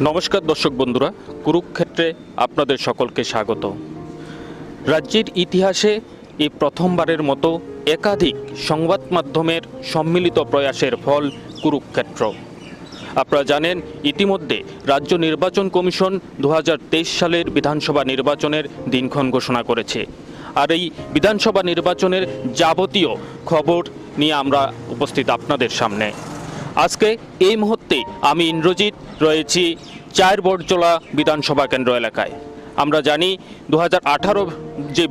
নমস্কার দর্শক বন্ধুরা, কুরুক্ষেত্রে আপনাদের সকলকে স্বাগত। রাজ্যের ইতিহাসে এই প্রথমবারের মতো একাধিক সংবাদ মাধ্যমের সম্মিলিত প্রয়াসের ফল কুরুক্ষেত্র। আপনারা জানেন, ইতিমধ্যে রাজ্য নির্বাচন কমিশন 2023 সালের বিধানসভা নির্বাচনের দিনক্ষণ ঘোষণা করেছে। আর এই বিধানসভা নির্বাচনের যাবতীয় খবর নিয়ে আমরা উপস্থিত আপনাদের সামনে। আজকে এই মুহূর্তে আমি ইন্দ্রজিৎ রয়েছি চারবটজোলা বিধানসভা কেন্দ্র এলাকায়। আমরা জানি 2018 যে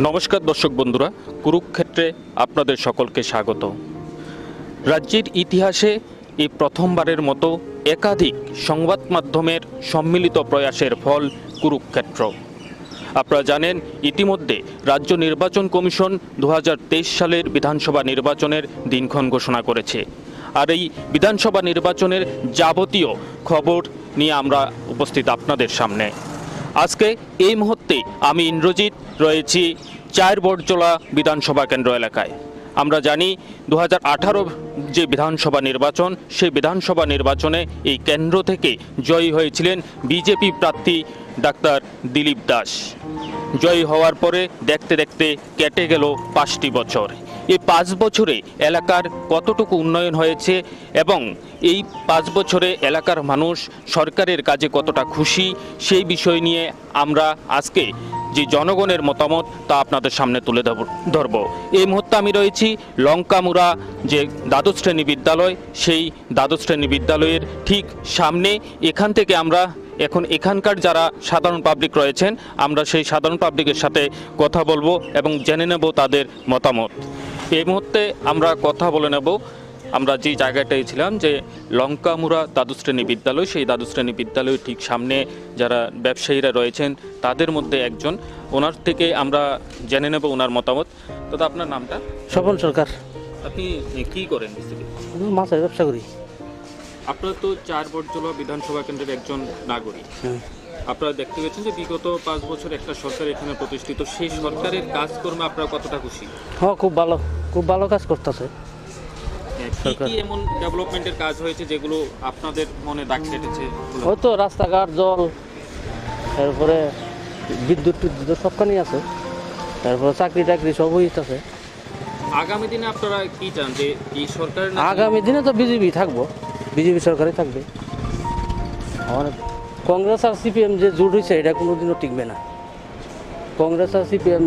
নমস্কার দর্শক বন্ধুরা, কুরুক্ষেত্রে আপনাদের সকলকে স্বাগত। রাজ্যের ইতিহাসে এই প্রথমবারের মতো একাধিক সংবাদ মাধ্যমের সম্মিলিত প্রয়াসের ফল কুরুক্ষেত্র। আপনারা জানেন, ইতিমধ্যে রাজ্য নির্বাচন কমিশন 2023 সালের বিধানসভা নির্বাচনের দিনক্ষণ ঘোষণা করেছে। আর এই বিধানসভা নির্বাচনের যাবতীয় খবর নিয়ে আমরা উপস্থিত আপনাদের সামনে। আজকে এই মুহূর্তে আমি ইন্দ্রজিৎ রয়েছি 4 বটজোলা বিধানসভা কেন্দ্র এলাকায়। আমরা জানি 2018 যে বিধানসভা নির্বাচন, সেই বিধানসভা নির্বাচনে এই কেন্দ্র থেকে জয়ী হয়েছিলেন বিজেপি প্রার্থী ডাক্তার দিলীপ দাস। জয়ী হওয়ার পরে দেখতে দেখতে কেটে গেল 5টি বছর। এই 5 বছরে এলাকার কতটুকু উন্নয়ন হয়েছে এবং এই 5 বছরে এলাকার মানুষ সরকারের কাজে কতটা খুশি, সেই বিষয় নিয়ে আমরা আজকে যে জনগণের মতামত তা আপনাদের সামনে তুলে ধরব। এই মুহূর্তে আমি রয়েছি লঙ্কামুড়া যে দ্বাদশ শ্রেণী বিদ্যালয়, সেই দ্বাদশ শ্রেণী বিদ্যালয়ের ঠিক সামনে। এখান থেকে আমরা এখন এখানকার যারা সাধারণ পাবলিক রয়েছেন, আমরা সেই সাধারণ পাবলিকের সাথে কথা বলবো এবং জেনে নেব তাদের মতামত। এই মুহূর্তে আমরা কথা বলে নেব, আমরা যে জায়গাটায় ছিলাম যে লঙ্কামুড়া দ্বাদশ শ্রেণী বিদ্যালয়, সেই দ্বাদশ শ্রেণী বিদ্যালয়ের ঠিক সামনে যারা ব্যবসায়ীরা রয়েছেন তাদের মধ্যে একজন, ওনার থেকে আমরা জেনে নেব ওনার মতামত। দাদা, আপনার নামটা? স্বপন সরকার। আপনি কি করেন? মাছের ব্যবসা করি। আপনারা তো 4 বটজোলা বিধানসভা কেন্দ্রের একজন নাগরিক। আপনারা দেখতে পেয়েছেন যে বিগত 5 বছর একটা সরকার এখানে প্রতিষ্ঠিত, সেই সরকারের কাজকর্মে আপনারা কতটা খুশি? হ্যাঁ, খুব ভালো কাজ করতেছে। কি এমন ডেভেলপমেন্টের কাজ হয়েছে যেগুলো আপনাদের মনে দাগ কেটেছে? ওই তো রাস্তাঘাট, জল, তারপরে বিদ্যুৎ সবখানি আছে, তারপরে চাকরি টাকরি সব হইতেছে। আগামী দিনে আপনারা কি চান যে এই সরকার? আগামী দিনে তো বিজেপি থাকবো, বিজেপি সরকারই থাকবে। আমার কংগ্রেস আর সিপিএম যে জোট হয়েছে এটা কোনোদিনও টিকবে না। কংগ্রেস আর সিপিএম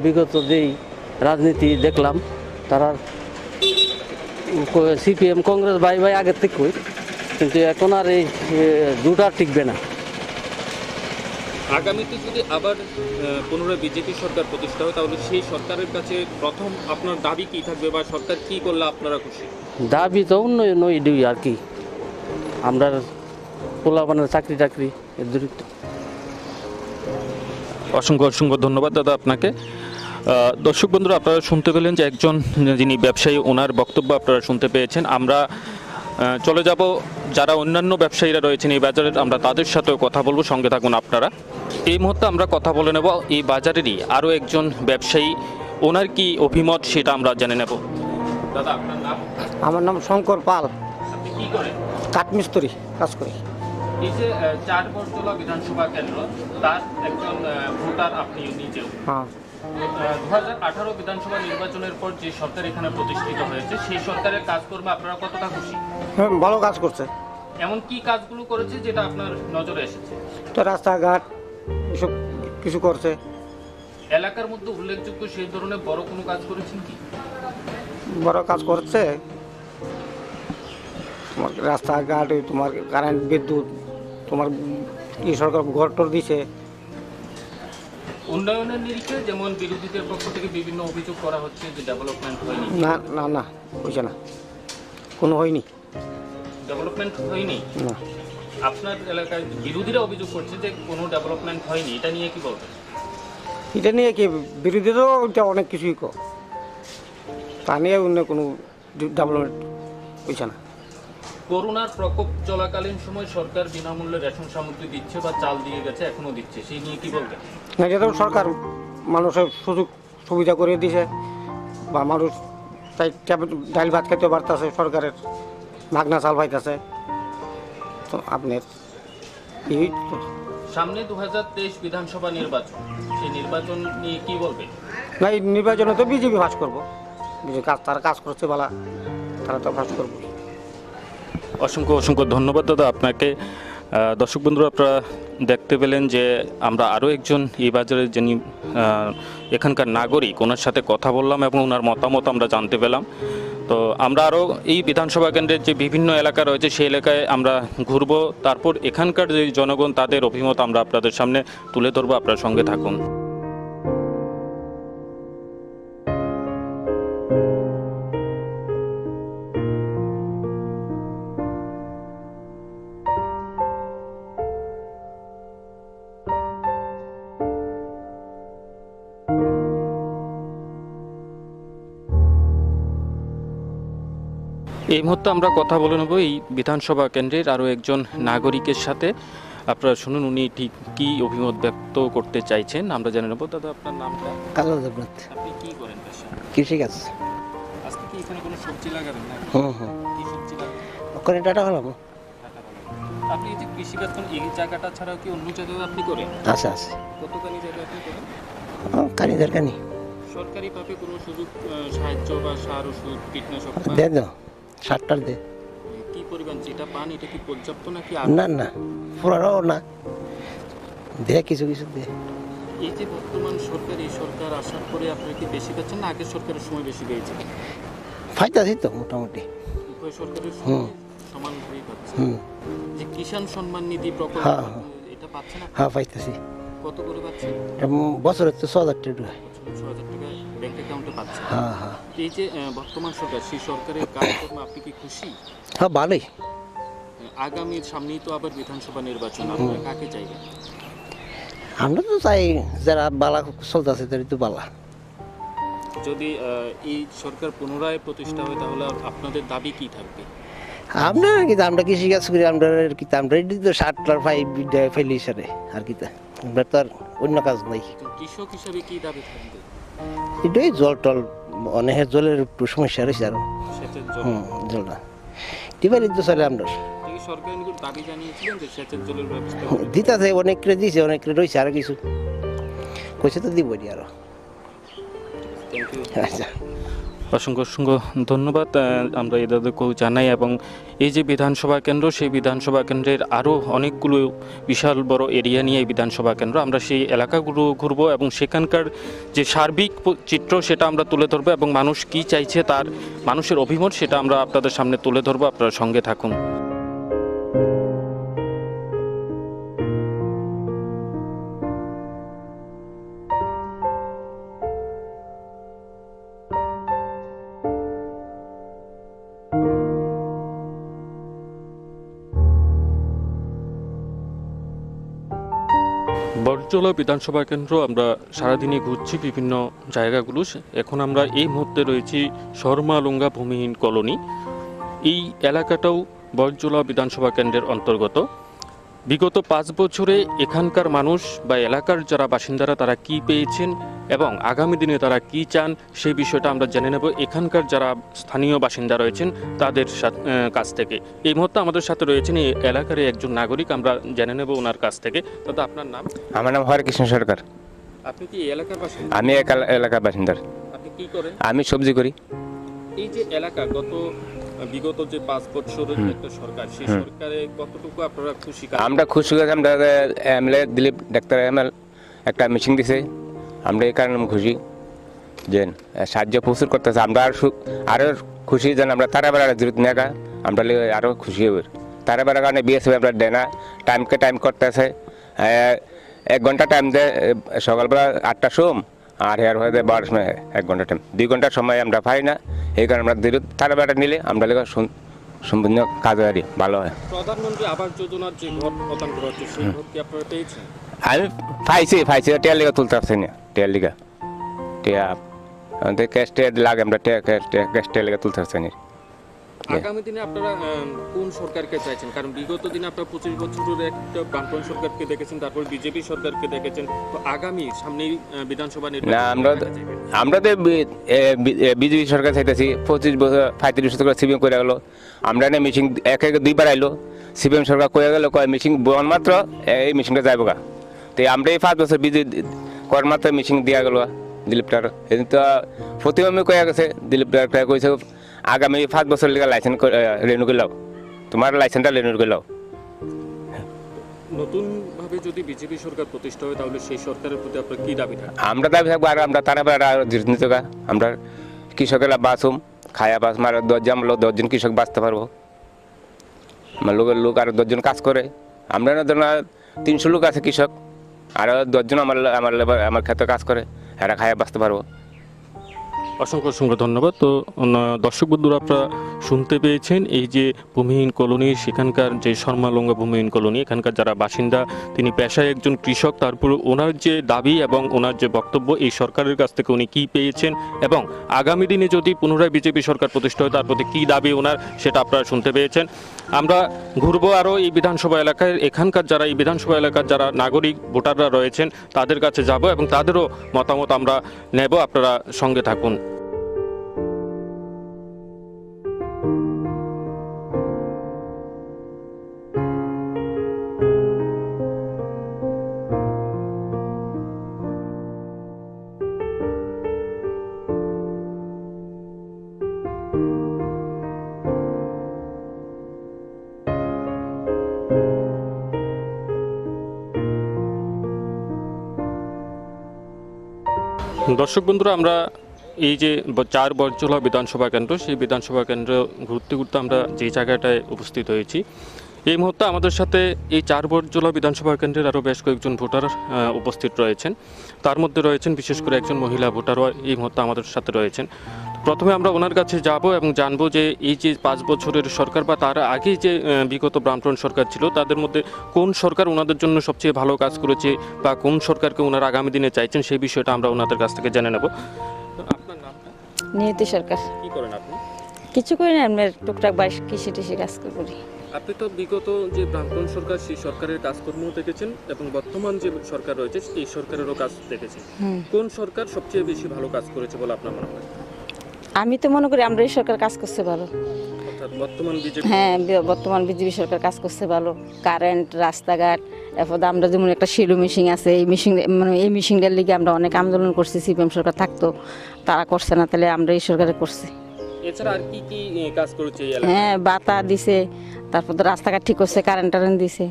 বিগত যেই রাজনীতি দেখলাম, তারা সিপিএম কংগ্রেস ভাই ভাই আগের থেকে কই, কিন্তু এখন আর এই জোট আর টিকবে না। আগামীতে যদি আবার পুনরায় বিজেপি সরকার প্রতিষ্ঠা হয়, তাহলে সেই সরকারের কাছে প্রথম আপনার দাবি কি থাকবে বা সরকার কি করলে আপনারা খুশি? দাবি তো উন্নয়ন ওই আর কি, আমরা পোলাপানের চাকরি টাকরি এর দূরত্ব। অসংখ্য ধন্যবাদ দাদা আপনাকে। দর্শক বন্ধুরা, আপনারা শুনতে পেলেন যে একজন যিনি ব্যবসায়ী, ওনার বক্তব্য আপনারা শুনতে পেয়েছেন। আমরা চলে যাব যারা অন্যান্য ব্যবসায়ীরা রয়েছেন এই বাজারের, আমরা তাদের সাথেও কথা বলবো, সঙ্গে থাকুন আপনারা। এই মুহূর্তে আমরা কথা বলে নেব এই বাজারেরই আরও একজন ব্যবসায়ী, ওনার কি অভিমত সেটা আমরা জেনে নেব। দাদা, আপনার নাম? আমার নাম শঙ্কর পাল। আপনি কি করেন? কাঠমিস্ত্রি কাজ করি। এই যে 4 বটজোলা বিধানসভা কেন্দ্র, তার একজন ভোটার আপনি নিজেও। হ্যাঁ, 2018 বিধানসভা নির্বাচনের পর যে সরকার এখানে প্রতিষ্ঠিত হয়েছে, সেই সরকারের কাজকর্মে আপনারা কতটা খুশি? হ্যাঁ, ভালো কাজ করছে। এমন কি কাজগুলো করেছে যেটা আপনার নজরে এসেছে? তো রাস্তাঘাট এসব কিছু করছে। এলাকার মধ্যে উল্লেখযোগ্য সেই ধরনের বড় কোনো কাজ করেছেন কি? বড় কাজ করছে, তোমার রাস্তাঘাট, তোমার কারেন্ট, বিদ্যুৎ, তোমার কি সরকার ঘর টর দিছে। উন্নয়নের নিরিখে যেমন বিরোধীদের পক্ষ থেকে বিভিন্ন অভিযোগ করা হচ্ছে যে ডেভেলপমেন্ট হয়নি। না না না, হয়েছে না, কোনো হয়নি। ডেভেলপমেন্ট হয়নি? না। আপনার এলাকায় বিরোধীরা অভিযোগ করছে যে কোনো ডেভেলপমেন্ট হয়নি, এটা নিয়ে কি বলবেন? এটা নিয়ে কি বিরোধীদেরও এটা অনেক কিছুই কর, তা নিয়ে অন্য কোনো ডেভেলপমেন্ট হয়েছে না। করোনার প্রকোপ চলাকালীন সময় সরকার বিনামূল্যে রেশন সামগ্রী দিচ্ছে বা চাল দিয়ে গেছে, এখনো দিচ্ছে, সেই নিয়ে কি বলবেন? না, এটা তো সরকার মানুষের সুযোগ সুবিধা করে দিছে, বা মানুষ তাই ডাল ভাত খেতে পারতেছে, সরকারের মাগনা চাল পাইতেছে। তো আপনার এই সামনে 2023 বিধানসভা নির্বাচন, সেই নির্বাচন নিয়ে কি বলবেন? না, এই নির্বাচনে তো বিজেপি ফাঁস করবো, তারা কাজ করছে বলা, তারা তো ফাঁস করবো। অসংখ্য ধন্যবাদ দাদা আপনাকে। দর্শক বন্ধুরা, আপনারা দেখতে পেলেন যে আমরা আরও একজন এই বাজারের যিনি এখানকার নাগরিক, ওনার সাথে কথা বললাম এবং ওনার মতামত আমরা জানতে পেলাম। তো আমরা আরও এই বিধানসভা কেন্দ্রের যে বিভিন্ন এলাকা রয়েছে সেই এলাকায় আমরা ঘুরব, তারপর এখানকার যে জনগণ তাদের অভিমত আমরা আপনাদের সামনে তুলে ধরবো। আপনার সঙ্গে থাকুন। এই মুহূর্তে আমরা কথা বলে নেব এই বিধানসভা কেন্দ্রের আরও একজন নাগরিকের সাথে। আপনারা শুনুন উনি ঠিক কী অভিমত ব্যক্ত করতে চাইছেন, আমরা জেনে নেব। দাদা, আপনার নামটা? কালো দেবনাথ, আপনি কি করেন পেশা? কৃষিকাজ। আজকে কি এখানে কোনো সবজি লাগাবেন না? হুম। কি সবজি লাগাবেন? ওখানে টাটা হলাম। আপনি এই যে কৃষিকাজ করেন, এই জায়গাটা ছাড়াও কি অন্য জায়গায় আপনি করেন? আছে। কতখানি জায়গায় আপনি করেন? কানি দরকানি সরকারিভাবে কোনো সুযোগ সাহায্য বা সার ওষুধ কীটনাশক বা দে দাও, 60টার দে। কি পরিমাণ যেটা পান এটা কি পর্যাপ্ত নাকি আর? না না, পুরাও না, দে কিছু কিছু দে। এই যে বর্তমান সরকার, এই সরকার আসার পরে আপনারা কি বেশি পাচ্ছেন না আগের সরকারের সময় বেশি পেয়েছেন? ফাইতাছি তো মোটামুটি। উভয় সরকারের সময় সমানভাবেই পাচ্ছেন। যে কিষাণ সম্মান নিধি প্রকল্প, হ্যাঁ, এটা পাচ্ছেন আপনি? হ্যাঁ পাইতাছি। কত করে পাচ্ছেন? বছরে তো 6,000 টাকা। 6,000 টাকা ব্যাংক অ্যাকাউন্টে পাচ্ছেন। হ্যাঁ হ্যাঁ এই যে বর্তমান সরকার, সেই সরকারের কাজকর্ম আপনি কি খুশি? হ্যাঁ, ভালোই। আগামী সামনেই তো আবার বিধানসভা নির্বাচন, আপনারা কাকে চাইবেন? আমরা তো চাই যারা বালা চলতেছে তাদের তো বালা। যদি এই সরকার পুনরায় প্রতিষ্ঠা হয় তাহলে আপনাদের দাবি কি থাকবে? আমরা আর কি, আমরা কৃষিকাজ করি, আমরা আর কি, আমরা এটি তো 60টার ফাইলি সারে আর কি, আমরা তো আর অন্য কাজ নাই। কৃষক হিসাবে কি দাবি থাকবে? এটাই জল টল, অনেক জলের একটু সমস্যা রয়েছে আরো। সেচের জল? জল না টিপাইলে তো চলে আমরা। এই সরকার নিকট দাবি জানিয়েছিলেন যে সেচের জলের ব্যবস্থা দিতাছে, অনেক করে দিছে, অনেক করে রয়েছে, আর কিছু কইছে তো দিব আরো। Thank you. আচ্ছা, অসংখ্য অসংখ্য ধন্যবাদ আমরা এই দাদাকেও জানাই। এবং এই যে বিধানসভা কেন্দ্র, সেই বিধানসভা কেন্দ্রের আরও অনেকগুলো বিশাল বড় এরিয়া নিয়ে এই বিধানসভা কেন্দ্র, আমরা সেই এলাকাগুলো ঘুরবো এবং সেখানকার যে সার্বিক চিত্র সেটা আমরা তুলে ধরবো এবং মানুষ কি চাইছে তার মানুষের অভিমত সেটা আমরা আপনাদের সামনে তুলে ধরবো। আপনারা সঙ্গে থাকুন। বটজলা বিধানসভা কেন্দ্র আমরা সারাদিনই ঘুরছি বিভিন্ন জায়গাগুলো। এখন আমরা এই মুহূর্তে রয়েছি শর্মালুঙ্গা ভূমিহীন কলোনি। এই এলাকাটাও বটজলা বিধানসভা কেন্দ্রের অন্তর্গত। বিগত 5 বছরে এখানকার মানুষ বা এলাকার যারা বাসিন্দারা তারা কি পেয়েছেন এবং আগামী দিনে তারা কি চান সেই বিষয়টা আমরা জেনে নেব এখানকার যারা স্থানীয় বাসিন্দা রয়েছেন তাদের কাছ থেকে। এই মুহূর্তে আমাদের সাথে রয়েছেন এই এলাকার একজন নাগরিক, আমরা জেনে নেব ওনার কাছ থেকে। দাদা, আপনার নাম? আমার নাম হরকৃষ্ণ সরকার। আপনি কি এই এলাকার বাসিন্দা? আমি এলাকার বাসিন্দার। আপনি কি করেন? আমি সবজি করি। এই যে এলাকা বিগত যে 5 বছরের একটা সরকার, সেই সরকারে কতটুকু আপনারা খুশি? আমরা খুশি হয়েছি, আমরা এমএলএ দিলীপ ডাক্তার এমএল একটা মিশিং দিছে, আমরা এই কারণে খুশি যে সাহায্য প্রচুর করতেছে। আমরা আরও খুশি যেন আমরা তারা বেড়া জরুরত নেগা, আমরা আরও খুশি হব। তারা বেড়ার কারণে বিএসএফ আমরা দেনা টাইমকে টাইম করতেছে, 1 ঘন্টা টাইম দেয় সকালবেলা 8টার সময়, আর এর হয়ে 12 সময় 1 ঘন্টা টাইম, 2 ঘন্টার সময় আমরা পাই না। এই কারণে আমরা তারা বেড়া নিলে আমরা সম্পূর্ণ কাজ হয়, ভালো হয়। প্রধানমন্ত্রী আবাস যোজনার যে ঘর প্রদান করা হচ্ছে সেই ঘর কি আপনারা পেয়েছেন? আমি পাইছি টিয়ার লিগা তুলতে পারছি না, টিয়ার লিগা টিয়া আমাদের ক্যাশ টিয়ার লাগে, আমরা ক্যাশ টিয়ার লিগা তুলতে পারছি না। আগামী দিনে আপনারা কোন সরকারকে চাইছেন? কারণ বিগত দিনে আপনারা 25 বছরের একটা বামপন্থী সরকারকে দেখেছেন, তারপর বিজেপি সরকারকে দেখেছেন, তো আগামী সামনেই বিধানসভা না, নির্বাচন আমরা তো বিজেপি সরকার চাইতেছি। 25 বছর 35 বছর করে সিপিএম করে গেল, আমরা না মিশিং এক 2বার আইলো, সিপিএম সরকার কয়ে গেল কয় মিশিং বন মাত্র এই মিশিংটা যাইব গা। তো আমরা এই 5 বছর বিজেপি কর মাত্র মিশিং দিয়া গেল দিলীপটার। এই তো প্রতিমে কয়ে গেছে, দিলীপটার কইছে আগামী 5 বছর লিগা লাইসেন্স রেনু করে লাও, তোমার লাইসেন্সটা রেনু করে লাও। নতুন ভাবে যদি বিজেপি সরকার প্রতিষ্ঠা হয় তাহলে সেই সরকারের প্রতি আপনার কি দাবি থাকে? আমরা দাবি থাকবো আর আমরা তারা নিতগা, আমরা কৃষকেরা বাঁচুম, খায়া বাঁচ মার 10 জন কৃষক বাঁচতে পারবো। আমার লোক আর 10 জন কাজ করে, আমরা না ধরুন 300 লোক আছে কৃষক, আর 10 জন আমার লেবার আমার ক্ষেত্রে কাজ করে, এরা খায়া বাঁচতে পারবো। অসংখ্য অসংখ্য ধন্যবাদ। তো দর্শক বন্ধুরা, আপনারা শুনতে পেয়েছেন এই যে ভূমিহীন কলোনি, সেখানকার যে শর্মালঙ্গা ভূমিহীন কলোনি, এখানকার যারা বাসিন্দা, তিনি পেশায় একজন কৃষক। তারপর ওনার যে দাবি এবং ওনার যে বক্তব্য, এই সরকারের কাছ থেকে উনি কী পেয়েছেন এবং আগামী দিনে যদি পুনরায় বিজেপি সরকার প্রতিষ্ঠা হয় তার প্রতি কী দাবি ওনার, সেটা আপনারা শুনতে পেয়েছেন। আমরা ঘুরবো আরও এই বিধানসভা এলাকায়, এখানকার যারা এই বিধানসভা এলাকার যারা নাগরিক ভোটাররা রয়েছেন তাদের কাছে যাব এবং তাদেরও মতামত আমরা নেব। আপনারা সঙ্গে থাকুন। দর্শক বন্ধুরা, আমরা এই যে 4 বরজলা বিধানসভা কেন্দ্র, সেই বিধানসভা কেন্দ্র ঘুরতে ঘুরতে আমরা যে জায়গাটায় উপস্থিত হয়েছি, এই মুহূর্তে আমাদের সাথে এই 4 বরজলা বিধানসভা কেন্দ্রের আরও বেশ কয়েকজন ভোটার উপস্থিত রয়েছেন। তার মধ্যে রয়েছেন বিশেষ করে একজন মহিলা ভোটারও এই মুহূর্তে আমাদের সাথে রয়েছেন। প্রথমে আমরা ওনার কাছে যাব এবং জানবো যে এই যে 5 বছরের সরকার বা তার আগে যে বিগত বামফ্রন্ট সরকার ছিল, তাদের মধ্যে কোন সরকার ওনাদের জন্য সবচেয়ে ভালো কাজ করেছে বা কোন সরকারকে ওনারা আগামী দিনে চাইছেন, সেই বিষয়টা আমরা ওনাদের কাছ থেকে জেনে নেব। আপনার নামটা? নিয়তি সরকার। কি করেন আপনি? কিছু করি না, আমরা টুকটাক বাইশ কৃষি টিষি কাজ করি। আপনি তো বিগত যে বামফ্রন্ট সরকার, সেই সরকারের কাজকর্ম দেখেছেন এবং বর্তমান যে সরকার রয়েছে এই সরকারেরও কাজ দেখেছেন। কোন সরকার সবচেয়ে বেশি ভালো কাজ করেছে বলে আপনার মনে হয়? আমি তো মনে করি আমরা এই সরকার কাজ করছে ভালো। অর্থাৎ বর্তমান বিজেপি? হ্যাঁ, বর্তমান বিজেপি সরকার কাজ করছে ভালো। কারেন্ট, রাস্তাঘাট, এরপর আমরা যেমন একটা শিলু মেশিন আছে, এই মেশিন মানে এই মেশিনটার লিগে আমরা অনেক আন্দোলন করছি। সিপিএম সরকার থাকতো, তারা করছে না, তাহলে আমরা এই সরকারে করছি। এছাড়া আর কি কি কাজ করেছে এই এলাকায়? হ্যাঁ, বাতা দিছে, তারপর তো রাস্তাঘাট ঠিক করছে, কারেন্ট টারেন্ট দিছে।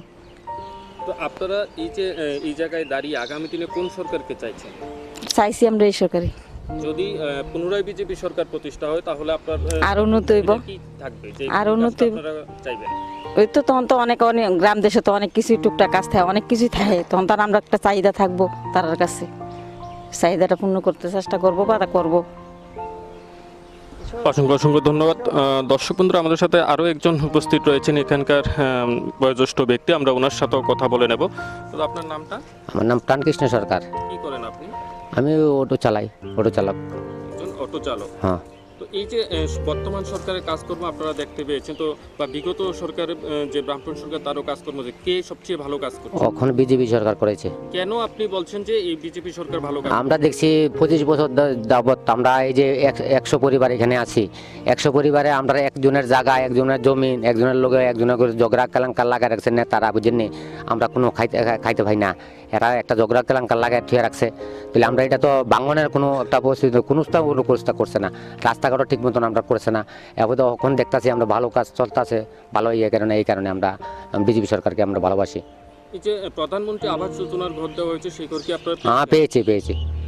তো আপনারা এই যে এই জায়গায় দাঁড়িয়ে আগামী দিনে কোন সরকারকে চাইছেন? চাইছি আমরা এই সরকারে। যদি পুনরায় বিজেপি সরকার প্রতিষ্ঠা হয় তাহলে আপনার আর উন্নতি হইব, কি থাকবে যে আর উন্নতি হইব। আপনারা চাইবেন? ওই তো তখন তো অনেক অনেক গ্রাম দেশে তো অনেক কিছুই টুকটাক কাজ থাকে, অনেক কিছুই থাকে, তখন তার আমরা একটা চাহিদা থাকবো তার কাছে, চাহিদাটা পূর্ণ করতে চেষ্টা করবো বা তা করবো। অসংখ্য অসংখ্য ধন্যবাদ। দর্শক বন্ধুরা, আমাদের সাথে আরও একজন উপস্থিত রয়েছেন এখানকার বয়োজ্যেষ্ঠ ব্যক্তি, আমরা ওনার সাথেও কথা বলে নেব। তো আপনার নামটা? আমার নাম প্রাণকৃষ্ণ সরকার। কি করেন আপনি? আমি অটো চালাই, অটো চালক। একজন অটো চালক। হ্যাঁ। তো এই যে বর্তমান সরকারের কাজকর্ম আপনারা দেখতে পেয়েছেন, তো বা বিগত সরকারের যে বামফ্রন্ট সরকার তারও কাজকর্ম, যে কে সবচেয়ে ভালো কাজ করছে? এখন বিজেপি সরকার করেছে। কেন আপনি বলছেন যে এই বিজেপি সরকার ভালো কাজ? আমরা দেখছি 25 বছর যাবৎ আমরা এই যে 100 পরিবার এখানে আছি, 100 পরিবারে আমরা একজনের জায়গা, একজনের জমিন, একজনের লোকে একজনের করে ঝগড়া কেলাঙ্কার লাগাই রাখছে নেতারা, বুঝেন নি? আমরা কোনো খাইতে পাই না, এরা একটা ঝগড়া কেলাঙ্কার লাগাই ঠিয়ে রাখছে। তাহলে আমরা এটা তো বাঙনের কোনো একটা পরিস্থিতি, কোনো পরিস্থিতি করছে না, রাস্তাঘাটও ঠিক মতন আমরা করছে না। এখন তো এখন দেখতেছি আমরা ভালো কাজ চলতেছে, ভালো এই কারণে আমরা বিজেপি সরকারকে আমরা ভালোবাসি। এই যে প্রধানমন্ত্রী আবাস যোজনার ঘর দেওয়া হয়েছে, সেই ঘর কি আপনারা? হ্যাঁ, পেয়েছি।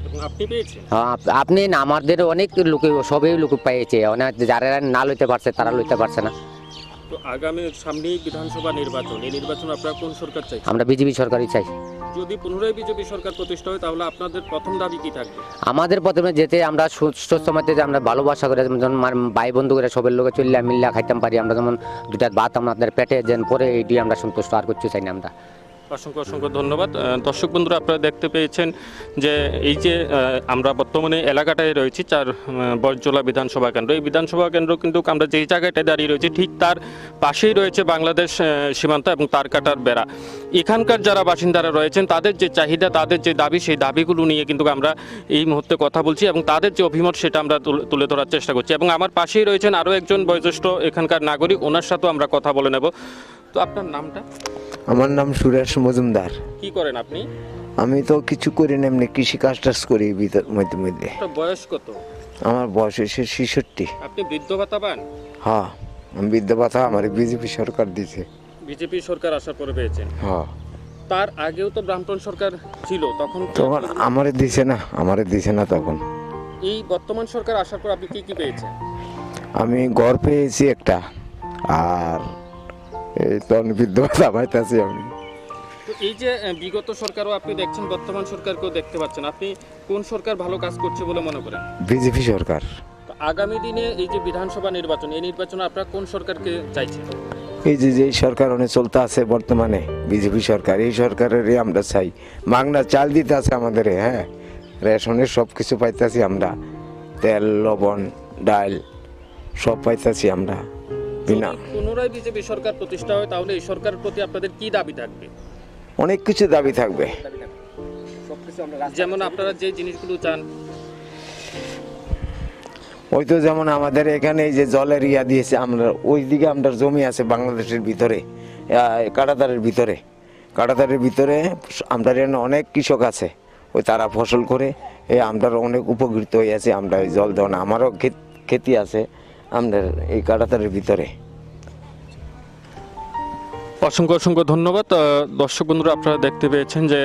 এবং আপনি পেয়েছেন? হ্যাঁ, আপনি না, আমাদের অনেক লোকে, সবই লোক পেয়েছে, অনেক যারা না লইতে পারছে তারা লইতে পারছে না। তো আগামী সামনেই বিধানসভা নির্বাচন, এই নির্বাচন আপনারা কোন সরকার চাই? আমরা বিজেপি সরকারই চাই। যদি পুনরায় বিজেপি সরকার প্রতিষ্ঠা হয় তাহলে আপনাদের প্রথম দাবি কি থাকবে? আমাদের প্রথমে যেতে আমরা সুস্থ সময়তে যে আমরা ভালোবাসা করে যেমন ভাই বন্ধু করে সবের লোকে চললে মিল্লা খাইতাম পারি, আমরা যেমন দুটা ভাত আমাদের পেটে যেন পরে এইটি আমরা সন্তুষ্ট, আর কিছু চাই না আমরা। অসংখ্য অসংখ্য ধন্যবাদ। দর্শক বন্ধুরা, আপনারা দেখতে পেয়েছেন যে এই যে আমরা বর্তমানে এলাকাটায় রয়েছি 4 বরজলা বিধানসভা কেন্দ্র। এই বিধানসভা কেন্দ্র কিন্তু আমরা যেই জায়গাটায় দাঁড়িয়ে রয়েছি ঠিক তার পাশেই রয়েছে বাংলাদেশ সীমান্ত এবং তার কাটার বেড়া। এখানকার যারা বাসিন্দারা রয়েছেন তাদের যে চাহিদা, তাদের যে দাবি, সেই দাবিগুলো নিয়ে কিন্তু আমরা এই মুহূর্তে কথা বলছি এবং তাদের যে অভিমত সেটা আমরা তুলে ধরার চেষ্টা করছি। এবং আমার পাশেই রয়েছেন আরও একজন বয়োজ্যেষ্ঠ এখানকার নাগরিক, ওনার সাথেও আমরা কথা বলে নেব। তো আপনার নামটা? আমার নাম সুরেশ মজুমদার। কি করেন আপনি? আমি তো কিছু করি না, এমনি কৃষি কাজ টাজ করি মধ্যে। আপনার বয়স কত? আমার বয়স হয়েছে 66। আপনি বৃদ্ধ ভাতা পান? হ্যাঁ, আমি বৃদ্ধ ভাতা আমার বিজেপি সরকার দিছে। বিজেপি সরকার আসার পরে পেয়েছেন? হ্যাঁ। তার আগেও তো বামফ্রন্ট সরকার ছিল, তখন আমারে দিছে না তখন। এই বর্তমান সরকার আসার পর আপনি কি কি পেয়েছেন? আমি ঘর পেয়েছি একটা, আর এই তো বৃদ্ধ ভাতা পাইতেছি আমি। তো এই যে বিগত সরকারও আপনি দেখছেন, বর্তমান সরকারকেও দেখতে পাচ্ছেন, আপনি কোন সরকার ভালো কাজ করছে বলে মনে করেন? বিজেপি সরকার। তো আগামী দিনে এই যে বিধানসভা নির্বাচন, এই নির্বাচনে আপনারা কোন সরকারকে চাইছেন? এই যে সরকার অনেক চলতে আছে বর্তমানে বিজেপি সরকার, এই সরকারেরই আমরা চাই। মাগনা চাল দিতে আছে আমাদের, হ্যাঁ, রেশনের সব কিছু পাইতেছি আমরা, তেল লবণ ডাল সব পাইতেছি আমরা বিনা। যদি পুনরায় বিজেপি সরকার প্রতিষ্ঠা হয় তাহলে এই সরকারের প্রতি আপনাদের কি দাবি থাকবে? অনেক কিছু দাবি থাকবে, যেমন আপনারা যে জিনিসগুলো চান। ওই তো যেমন আমাদের এখানে এই যে জলের ইয়া দিয়েছে, আমরা ওইদিকে আমরা জমি আছে বাংলাদেশের ভিতরে, কাটাতারের ভিতরে আমরা অনেক কৃষক আছে, ওই তারা ফসল করে আমরা অনেক উপকৃত হয়ে আছে। আমরা ওই জল দেওয়া না, আমারও খেতি আছে আমাদের এই কাটাতারের ভিতরে। অসংখ্য অসংখ্য ধন্যবাদ। দর্শক বন্ধুরা, আপনারা দেখতে পেয়েছেন যে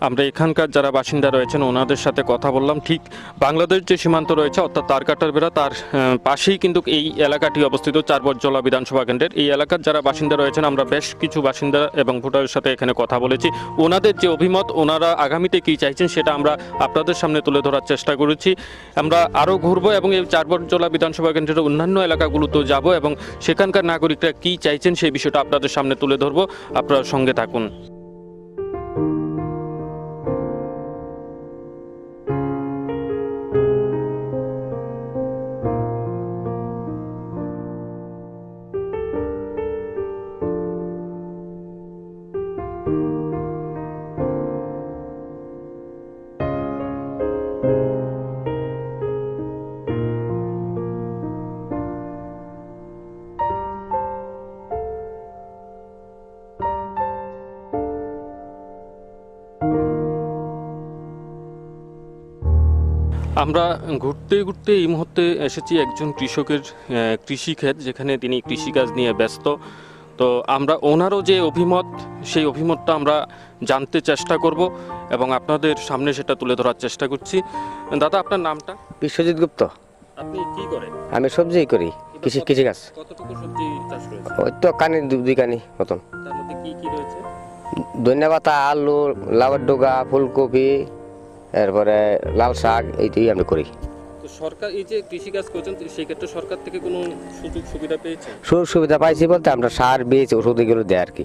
আমরা এখানকার যারা বাসিন্দা রয়েছেন ওনাদের সাথে কথা বললাম। ঠিক বাংলাদেশ যে সীমান্ত রয়েছে অর্থাৎ তারকাটার বেড়া, তার পাশেই কিন্তু এই এলাকাটি অবস্থিত, চারবটজলা বিধানসভা কেন্দ্রের। এই এলাকার যারা বাসিন্দা রয়েছেন, আমরা বেশ কিছু বাসিন্দা এবং ভোটারের সাথে এখানে কথা বলেছি। ওনাদের যে অভিমত, ওনারা আগামীতে কী চাইছেন সেটা আমরা আপনাদের সামনে তুলে ধরার চেষ্টা করেছি। আমরা আরও ঘুরবো এবং এই চারবটজলা বিধানসভা কেন্দ্রের অন্যান্য এলাকাগুলোতেও যাব এবং সেখানকার নাগরিকরা কী চাইছেন সেই বিষয়টা আপনাদের সামনে তুলে ধরবো। আপনারা সঙ্গে থাকুন। আমরা ঘুরতে ঘুরতে এই মুহূর্তে এসেছি একজন কৃষকের কৃষিক্ষেত, যেখানে তিনি কৃষিকাজ নিয়ে ব্যস্ত। তো আমরা ওনারও যে অভিমত, সেই অভিমতটা আমরা জানতে চেষ্টা করব এবং আপনাদের সামনে সেটা তুলে ধরার চেষ্টা করছি। দাদা, আপনার নামটা? বিশ্বজিৎ গুপ্ত। আপনি কি করেন? আমি সবজি করি, কৃষিকাজ। কতটুকু সবজি চাষ করেছেন? ওই তো কানি দুই কানি মতন। তার মধ্যে কি কি রয়েছে? ধন্যবাদ, আলু, লাউয়ের ডগা, ফুলকপি, এরপরে লাল শাক, এইটাই আমি করি। তো সরকার এই যে কৃষিকাজ করছেন, সেই ক্ষেত্রে সরকার থেকে কোনো সুযোগ সুবিধা পেয়েছেন? সুযোগ সুবিধা পাইছি বলতে আমরা সার, বীজ, ওষুধ এগুলো দেয় আর কি।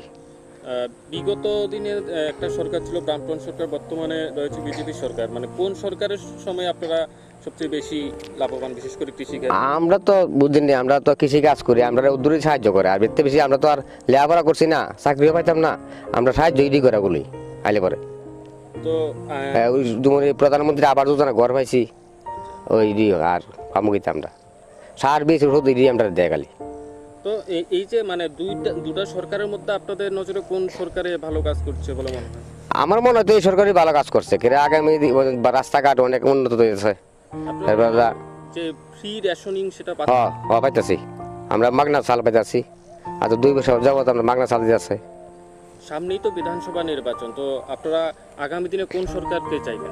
বিগত দিনে একটা সরকার ছিল বামফ্রন্ট সরকার, বর্তমানে রয়েছে বিজেপি সরকার। মানে কোন সরকারের সময় আপনারা সবচেয়ে বেশি লাভবান, বিশেষ করে কৃষিকাজ? আমরা তো বুঝিনি, আমরা তো কৃষিকাজ করি, আমরা উদ্দূরে সাহায্য করে। আর বেশি বেশি আমরা তো আর লেখাপড়া করছি না, চাকরিও পাইতাম না, আমরা সাহায্য ইডি করে বলি আইলে পরে। তো ওই প্রধানমন্ত্রী আবাস যোজনা ঘর পাইছি, ওই আর পামুকিতে আমরা সার, বীজ, ওষুধ ইডি আমরা দেয় খালি। তো এই যে মানে দুটা সরকারের মধ্যে আপনাদের নজরে কোন সরকারে ভালো কাজ করছে বলে মনে হয়? আমার মনে হয় তো এই সরকারই ভালো কাজ করছে, কিন্তু আগামী রাস্তাঘাট অনেক উন্নত হয়েছে। যে ফ্রি রেশনিং সেটা পাইতেছি, আমরা মাগনা চাল পাইতেছি। আর 2 বছর যাবত আমরা মাগনা চাল দিতেছে। সামনেই তো বিধানসভা নির্বাচন, তো আপনারা আগামী দিনে কোন সরকারকে চাইবেন?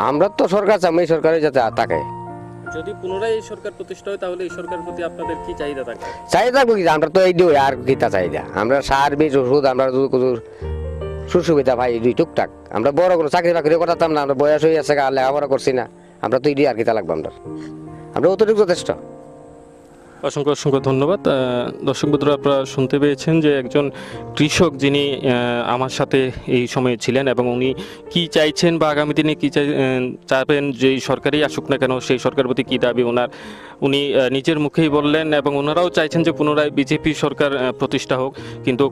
আমরা তো সরকার চাই, এই সরকারের যাতে থাকে। যদি পুনরায় এই সরকার প্রতিষ্ঠা হয় তাহলে এই সরকারের প্রতি আপনাদের কি চাহিদা থাকবে? চাহিদা কি, আমরা তো এই দিই আর কিতা চাহিদা, আমরা সার, বীজ, ওষুধ, আমরা সুবিধা ভাই টুকটাক। আমরা বড় কোনো চাকরি বাকরি করতাম না, আমরা বয়স হয়ে আছে, লেখাপড়া করছি না, আমরা তো এই আর কিতা লাগবে, আমরা অতটুকু যথেষ্ট। অসংখ্য অসংখ্য ধন্যবাদ। দর্শক বন্ধুরা, আপনারা শুনতে পেয়েছেন যে একজন কৃষক যিনি আমার সাথে এই সময়ে ছিলেন এবং উনি কি চাইছেন বা আগামী দিনে কী চাইবেন, যেই সরকারই আসুক না কেন সেই সরকারের প্রতি কী দাবি উনি নিজের মুখেই বললেন এবং ওনারাও চাইছেন যে পুনরায় বিজেপি সরকার প্রতিষ্ঠা হোক। কিন্তু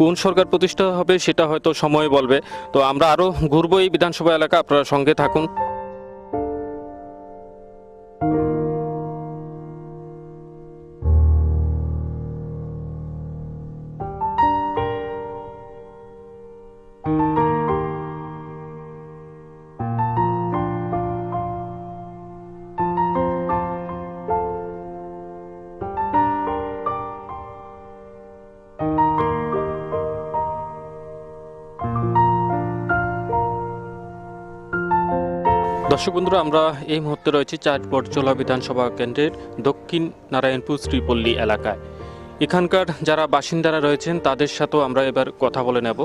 কোন সরকার প্রতিষ্ঠা হবে সেটা হয়তো সময় বলবে। তো আমরা আরও ঘুরবো এই বিধানসভা এলাকা, আপনারা সঙ্গে থাকুন। দর্শক বন্ধুরা, আমরা এই মুহূর্তে রয়েছি চারবটজলা বিধানসভা কেন্দ্রের দক্ষিণ নারায়ণপুর শ্রীপল্লী এলাকায়। এখানকার যারা বাসিন্দারা রয়েছেন তাদের সাথেও আমরা এবার কথা বলে নেব,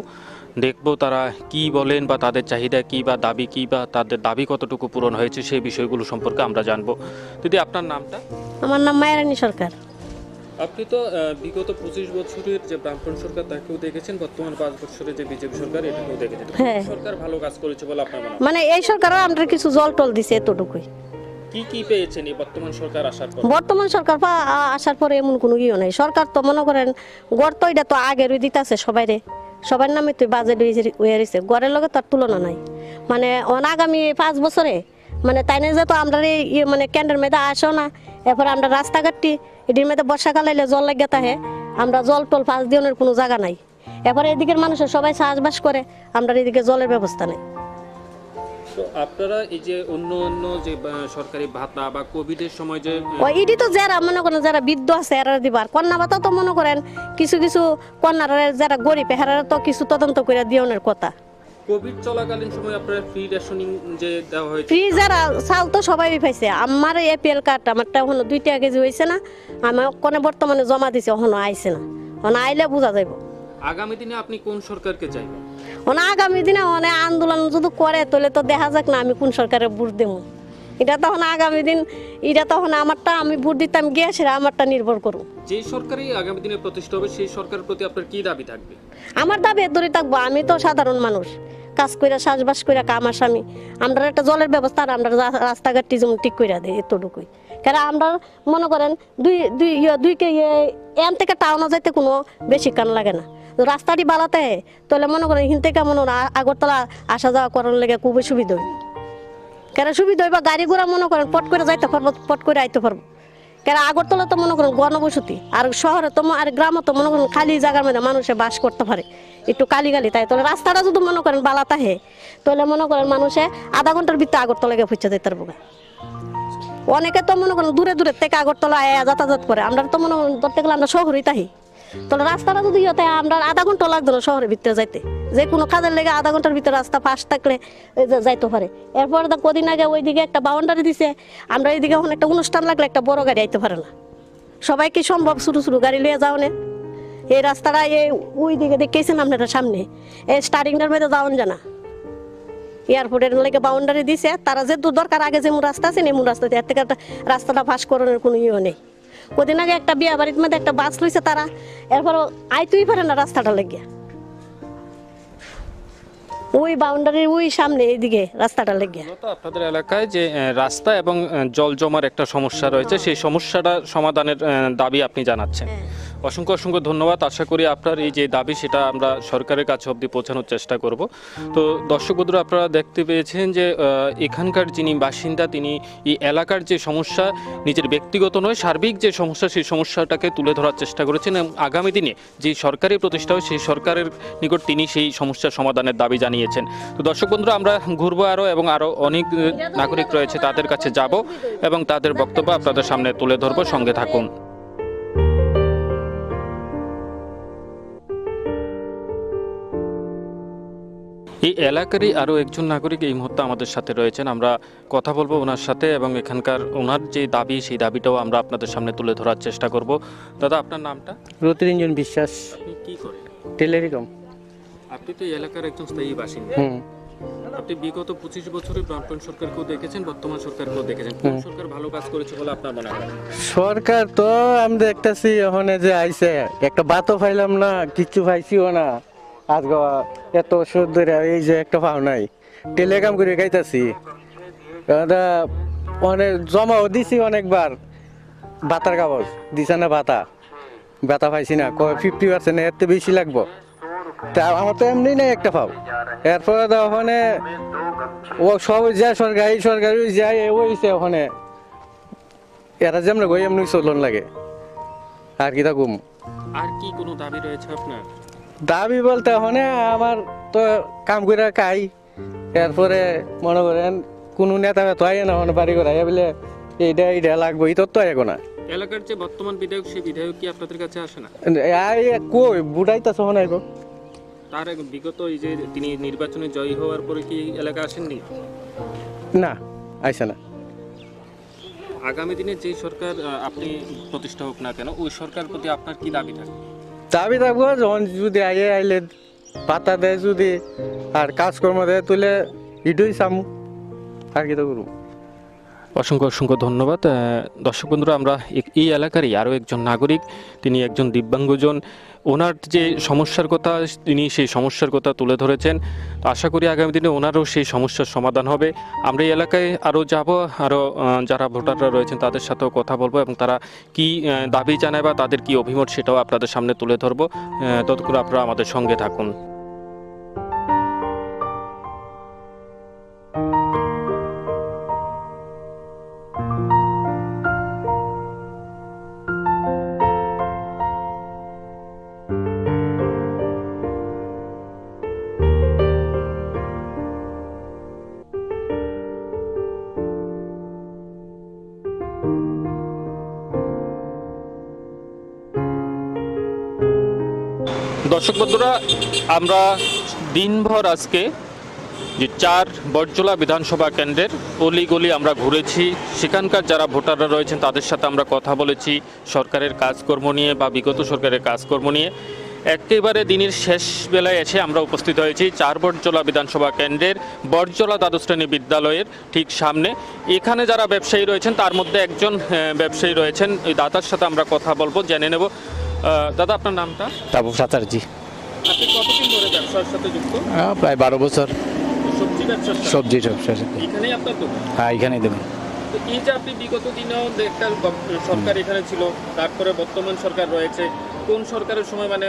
দেখব তারা কি বলেন বা তাদের চাহিদা কি বা দাবি কি বা তাদের দাবি কতটুকু পূরণ হয়েছে সেই বিষয়গুলো সম্পর্কে আমরা জানবো। দিদি, আপনার নামটা? আমার নাম মায়ারানী সরকার। আপনি তো বিগত 25 বছরের যে বামফ্রন্ট সরকার তাকেও দেখেছেন, বর্তমান 5 বছরের যে বিজেপি সরকার এটাকেও দেখেছেন। হ্যাঁ। সরকার ভালো কাজ করেছে বলে আপনার মনে হয়? মানে এই সরকারও আমরা কিছু জল টল দিছে এতটুকুই। কি কি পেয়েছেন এই বর্তমান সরকার আসার পর? বর্তমান সরকার আসার পরে এমন কোনো ইয়ে নাই। সরকার তো মনে করেন গড় তো এটা তো আগেরই দিতেছে সবাইরে, সবার নামে তো বাজেট হয়ে রয়েছে, গড়ের লগে তার তুলনা নাই। মানে আগামী 5 বছরে মানে তাই না যে তো আমরা ইয়ে মানে ক্যান্ডের মেয়েদা আসো না, এরপর আমরা রাস্তাঘাটটি এটির মেয়েদা বর্ষাকাল এলে জল লাগিয়ে থাকে, আমরা জল টল পাঁচ দিনের কোনো জায়গা নাই। এরপরে এদিকের মানুষের সবাই চাষবাস করে, আমরা এদিকে জলের ব্যবস্থা নেই। তো আপনারা এই যে অন্য যে সরকারি ভাতা বা কোভিডের সময় যে ওই ইডি তো যারা মনে করেন যারা বৃদ্ধ আছে এরা দিবার, কন্যা ভাতা তো মনে করেন কিছু কিছু কন্যারা যারা গরিব এরা তো কিছু তদন্ত করে দিওনের কথা। কোভিড চলাকালীন সময় আপনারা ফ্রি রেশনিং যে দেওয়া হয়েছে, ফ্রি যারা চাল তো সবাই পাইছে। আমার এপিএল কার্ড আমারটা এখনো 2 টাকা কেজি হয়েছে না, আমার কোনে বর্তমানে জমা দিছে, এখনো আইছে না। আইলে বোঝা যাইব। আগামী দিনে আপনি কোন সরকারকে চাইবেন? আগামী দিনে আন্দোলন যদি করে তাহলে তো দেখা যাক না আমি কোন সরকারে ভোট দেবো। এটা তখন আগামী দিন, এটা তখন আমারটা আমি ভোট দিতাম গিয়ে সেটা আমারটা নির্ভর করুন। যে সরকারই আগামী দিনে প্রতিষ্ঠা হবে সেই সরকারের প্রতি আপনার কি দাবি থাকবে? আমার দাবি ধরে থাকবো, আমি তো সাধারণ মানুষ, কাজ করে চাষবাস করে আমার স্বামী, আমরা একটা জলের ব্যবস্থা আর আমরা রাস্তাঘাটটি যেমন ঠিক করে দিই এতটুকুই। কারণ আমরা মনে করেন এন থেকে টাউনে যাইতে কোনো বেশি কান লাগে না, রাস্তাটি বালাতে তাহলে মনে করেন এখান থেকে মনে হয় আগরতলা আসা যাওয়া করার লেগে খুবই সুবিধা হয়। কেন সুবিধা হয় বা গাড়ি ঘোড়া মনে করেন পট করে যাইতে পারবো, পট করে আইতে পারবো। কেন আগরতলা তো মনে করেন গণবসতি, আর শহরে তো আর গ্রামে তো মনে করেন খালি জায়গার মধ্যে মানুষে বাস করতে পারে একটু কালি তাই। তাহলে রাস্তাটা যদি মনে করেন বালাতা হে তাহলে মনে করেন মানুষে আধা ঘন্টার ভিতরে আগরতলাকে ফুচে যেতে পারবো। অনেকে তো মনে করেন দূরে দূরের থেকে আগরতলা যাতায়াত করে, আমরা তো মনে করেন ধরতে গেলে আমরা শহরেই তাহি। তাহলে রাস্তাটা যদি ইয়ে আমরা আধা ঘন্টা লাগতো না শহরের ভিতরে যাইতে, যে কোনো কাজের লেগে আধা ঘন্টার ভিতরে রাস্তা ফাঁস থাকলে যাইতে পারে। এরপর কদিন আগে ওইদিকে একটা বাউন্ডারি দিছে, আমরা এইদিকে এখন একটা অনুষ্ঠান লাগলে একটা বড় গাড়ি আইতে পারে না, সবাই কি সম্ভব ছোটো ছোটো গাড়ি লিয়ে যাও না? এই রাস্তাটা ওই দিকে দেখেছেন আপনারা সামনে এই স্টার্টিংটার মধ্যে যাওয়ান জানা এয়ারপোর্টের লেগে বাউন্ডারি দিছে, তারা যে দরকার আগে যেমন রাস্তা আছে এমন রাস্তা এর থেকে রাস্তাটা ফাঁস করানোর কোনো ইয়ে নেই। কদিন আগে একটা বিয়া বাড়ির মধ্যে একটা বাস লইছে তারা, এরপর আইতেই পারে না রাস্তাটা লেগে, ওই বাউন্ডারির ওই সামনে এইদিকে রাস্তাটা লেগে। আপনাদের এলাকায় যে রাস্তা এবং জল জমার একটা সমস্যা রয়েছে, সেই সমস্যাটা সমাধানের দাবি আপনি জানাচ্ছেন। অসংখ্য অসংখ্য ধন্যবাদ। আশা করি আপনার এই যে দাবি সেটা আমরা সরকারের কাছে অবধি পৌঁছানোর চেষ্টা করব। তো দর্শক বন্ধুরা, আপনারা দেখতে পেয়েছেন যে এখানকার যিনি বাসিন্দা তিনি এই এলাকার যে সমস্যা নিজের ব্যক্তিগত নয় সার্বিক যে সমস্যা সেই সমস্যাটাকে তুলে ধরার চেষ্টা করেছেন এবং আগামী দিনে যে সরকারি প্রতিষ্ঠা হয় সেই সরকারের নিকট তিনি সেই সমস্যার সমাধানের দাবি জানিয়েছেন। তো দর্শক বন্ধুরা, আমরা ঘুরবো আরও অনেক নাগরিক রয়েছে তাদের কাছে যাব এবং তাদের বক্তব্য আপনাদের সামনে তুলে ধরবো। সঙ্গে থাকুন। এই এলাকারই আরও একজন নাগরিক এই মুহূর্তে আমাদের সাথে রয়েছেন, আমরা কথা বলবো ওনার সাথে এবং এখানকার ওনার যে দাবি সেই দাবিটাও আমরা আপনাদের সামনে তুলে ধরার চেষ্টা করব। দাদা, আপনার নামটা? রতিরঞ্জন বিশ্বাস। আপনি কি করেন? টেলিকম। আপনি তো এই এলাকার একজন স্থায়ী বাসিন্দা। আপনি বিগত 25 বছরে বামফ্রন্ট সরকারকেও দেখেছেন, বর্তমান সরকারকেও দেখেছেন, কোন সরকার ভালো কাজ করেছে বলে আপনার মনে হয়? সরকার তো আমি দেখতেছি ওখানে যে আইছে একটা বাতও পাইলাম না, কিচ্ছু পাইছিও না। আজকে এত সুন্দর এই যে একটা পাও নাই, টেলিগ্রাম করে খাইতেছি, অনেক জমাও দিছি অনেকবার, ভাতার কাগজ দিছে না, ভাতা পাইছি না, 50% এর তো বেশি লাগবো। তা আমার তো এমনি নাই একটা পাও। এরপরে তো ওখানে ও সব যায় সরকারি যায় ওইছে ওখানে, এরা যেমন গই এমনি চলন লাগে আর কি থাকুম। আর কি কোনো দাবি রয়েছে আপনার? দাবি বলতে ওখানে আমার তো কাম করে খাই, এরপরে মনে করেন কোনো নেতা তো আয় না ওখানে বাড়ি করে বলে এইটা লাগবো, এই তো আয় না। এলাকার যে বর্তমান বিধায়ক সেই বিধায়ক কি আপনাদের কাছে আসে না? কই বুড়াইতেছে ওখানে আইব। তার বিগত এই যে তিনি নির্বাচনে জয়ী হওয়ার পরে কি এলাকা আসেননি? না, আইসে না। আগামী দিনে যে সরকার আপনি প্রতিষ্ঠা হোক না কেন ওই সরকার প্রতি আপনার কি দাবি থাকে? দাবি থাকবো যখন যদি আইলে পাতা দেয় যদি আর কাজকর্ম দেয় তুলে ইটুই সামু আর কি তো করবো। অসংখ্য অসংখ্য ধন্যবাদ। দর্শক বন্ধুরা, আমরা এই এলাকারই আরও একজন নাগরিক, তিনি একজন দিব্যাঙ্গজন, ওনার যে সমস্যার কথা তিনি সেই সমস্যার কথা তুলে ধরেছেন। তো আশা করি আগামী দিনে ওনারও সেই সমস্যার সমাধান হবে। আমরা এই এলাকায় আরও যাব, আরও যারা ভোটাররা রয়েছেন তাদের সাথেও কথা বলবো এবং তারা কি দাবি জানায় বা তাদের কি অভিমত সেটাও আপনাদের সামনে তুলে ধরবো। ততক্ষণ আপনারা আমাদের সঙ্গে থাকুন। দর্শক বন্ধুরা, আমরা দিনভর আজকে যে 4 বটজোলা বিধানসভা কেন্দ্রের অলিগলি আমরা ঘুরেছি। সেখানকার যারা ভোটাররা রয়েছেন তাদের সাথে আমরা কথা বলেছি সরকারের কাজকর্ম নিয়ে বা বিগত সরকারের কাজকর্ম নিয়ে। একেবারে দিনের শেষ বেলায় এসে আমরা উপস্থিত হয়েছি 4 বটজোলা বিধানসভা কেন্দ্রের বটজোলা দ্বাদশ শ্রেণী বিদ্যালয়ের ঠিক সামনে। এখানে যারা ব্যবসায়ী রয়েছেন তার মধ্যে একজন ব্যবসায়ী রয়েছেন, ওই দাদার সাথে আমরা কথা বলবো, জেনে নেব। দাদা, আপনার নামটা? তাপস চ্যাটার্জি। আপনি কতদিন ধরে ব্যবসার সাথে যুক্ত? প্রায় 12 বছর। সবজি ব্যবসা? সবজি ব্যবসা। এখানেই আপনার দোকান? হ্যাঁ, এখানেই দেবেন। তো এই যে আপনি বিগত দিনেও একটা সরকার এখানে ছিল, তারপরে বর্তমান সরকার রয়েছে, কোন সরকারের সময় মানে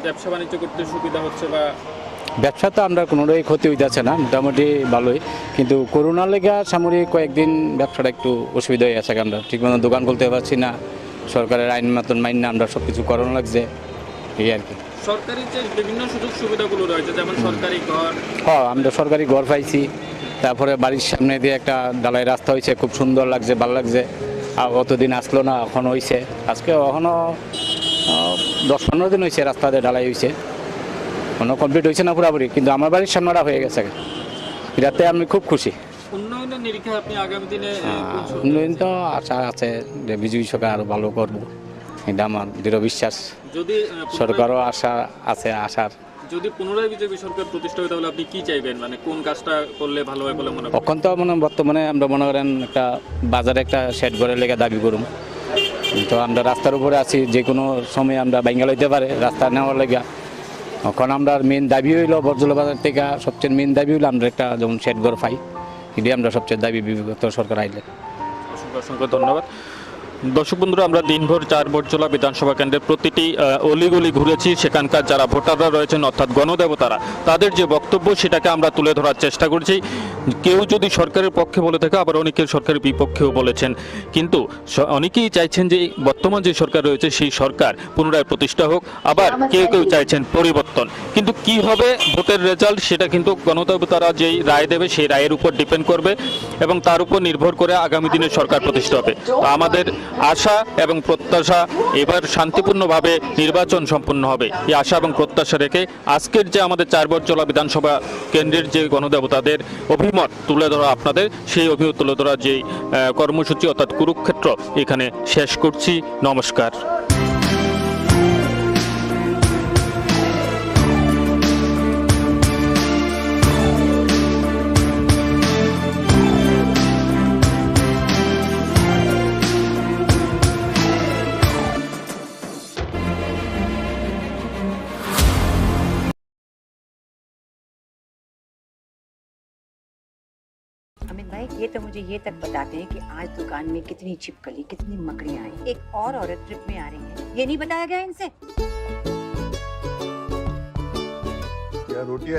ব্যবসা বাণিজ্য করতে সুবিধা হচ্ছে বা? ব্যবসা তো আমরা কোনোটাই ক্ষতি হইতেছে না, মোটামুটি ভালোই, কিন্তু করোনার লেগে সামরিক কয়েকদিন ব্যবসাটা একটু অসুবিধা হয়ে আছে। আমরা ঠিক মতো দোকান খুলতে পারছি না, সরকারের আইন মতন মাইন না আমরা সব কিছু করানো লাগছে, এই আর কি। সরকারি যে বিভিন্ন সুযোগ সুবিধাগুলো রয়েছে, যেমন সরকারি ঘর। হ্যাঁ, আমরা সরকারি ঘর পাইছি, তারপরে বাড়ির সামনে দিয়ে একটা ঢালাই রাস্তা হয়েছে, খুব সুন্দর লাগছে, ভালো লাগছে। আর অতদিন আসলো না, এখন হয়েছে, আজকে এখনও 10-15 দিন হয়েছে রাস্তা দিয়ে ঢালাই হয়েছে, এখনও কমপ্লিট হয়েছে না পুরোপুরি, কিন্তু আমার বাড়ির সামনেটা হয়ে গেছে, এটাতে আমি খুব খুশি। উন্নয়নের নিরিখে আপনি আগামী দিনে উন্নয়ন তো আশা আছে যে বিজেপি সরকার আরও ভালো করবো, এটা আমার দৃঢ় বিশ্বাস। যদি সরকারও আশা আছে, আশার। যদি পুনরায় বিজেপি সরকার প্রতিষ্ঠা হয় তাহলে আপনি কি চাইবেন, মানে কোন কাজটা করলে ভালো হয় বলে মনে করেন? এখন তো বর্তমানে আমরা মনে করেন একটা বাজারে একটা শেড ঘরের লেগে দাবি করুন, তো আমরা রাস্তার উপরে আছি, যে কোনো সময় আমরা বেঙ্গল হইতে পারে রাস্তা নেওয়ার লেগে। এখন আমরা মেন দাবি হইলো বটজোলা বাজার থেকে সবচেয়ে মেন দাবি হইলো আমরা একটা যেমন শেড ঘর পাই, এটাই আমরা সবচেয়ে দাবি বিগত সরকার আইলে। অসংখ্য অসংখ্য ধন্যবাদ। দর্শক বন্ধুরা, আমরা দিনভর 4 বটজোলা বিধানসভা কেন্দ্রের প্রতিটি অলিগলি ঘুরেছি। সেখানকার যারা ভোটাররা রয়েছেন অর্থাৎ গণদেবতারা, তাদের যে বক্তব্য সেটাকে আমরা তুলে ধরার চেষ্টা করছি। কেউ যদি সরকারের পক্ষে বলে থাকে, আবার অনেকে সরকারের বিপক্ষেও বলেছেন, কিন্তু অনেকেই চাইছেন যে বর্তমান যে সরকার রয়েছে সেই সরকার পুনরায় প্রতিষ্ঠা হোক, আবার কেউ কেউ চাইছেন পরিবর্তন। কিন্তু কি হবে ভোটের রেজাল্ট সেটা কিন্তু গণদেবতারা যেই রায় দেবে সেই রায়ের উপর ডিপেন্ড করবে এবং তার উপর নির্ভর করে আগামী দিনে সরকার প্রতিষ্ঠা হবে। আমাদের আশা এবং প্রত্যাশা এবার শান্তিপূর্ণভাবে নির্বাচন সম্পন্ন হবে, এই আশা এবং প্রত্যাশা রেখে আজকের যে আমাদের 4 বটজোলা বিধানসভা কেন্দ্রের যে গণদেবতাদের অভিমত তুলে ধরা, আপনাদের সেই অভিমত তুলে ধরা যে কর্মসূচি অর্থাৎ কুরুক্ষেত্র এখানে শেষ করছি। নমস্কার। अमित भाई, ये तो मुझे ये तक बताते हैं कि आज दुकान में कितनी छिपकली, कितनी मकड़ियां आई। एक और औरत ट्रिप में आ रही है, ये नहीं बताया गया इनसे? रोटियां